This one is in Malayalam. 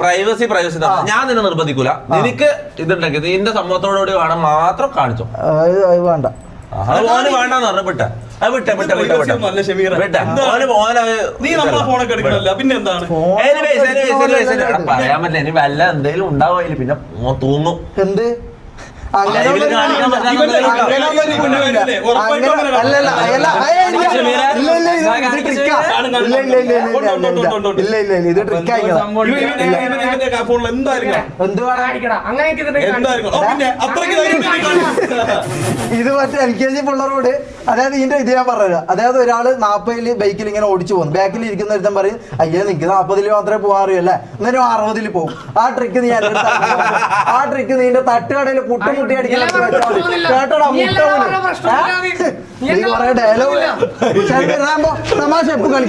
പ്രൈവസി ഞാൻ നിന്നെ നിർബന്ധിക്കൂല. നിനക്ക് ഇതുണ്ടെങ്കിൽ നിന്റെ സമ്മതത്തോടുകൂടി വേണം മാത്രം കാണിച്ചോ. വേണ്ട ഓന് വേണ്ടെന്ന് പറഞ്ഞു വിട്ട പറയാൻ പറ്റില്ല. ഇനി വല്ല എന്തെങ്കിലും ഉണ്ടാവില്ല പിന്നെ തൂങ്ങും. എന്ത് ഇത് മറ്റേ LKG പിള്ളേരോട് അതായത് ഇതിന്റെ ഇത് ഞാൻ പറഞ്ഞത്. അതായത് ഒരാള് 40 ബൈക്കിൽ ഇങ്ങനെ ഓടിച്ചു പോകുന്നു. ബാക്കിൽ ഇരിക്കുന്ന ഒരുത്തൻ പറയും അയ്യോ നിനക്ക് 40 മാത്രമേ പോകാൻ അറിയല്ലേ, എന്നാലും 60 പോകും. ആ ട്രിക്ക് നീ ആ ട്രിക്ക് നീന്റെ തട്ടുകടയിൽ പുട്ടുമുട്ടി അടിക്കാൻ കേട്ടോടാ. മുട്ട നീ കുറെ ഡയലോഗ് തമാശ എപ്പോ കളി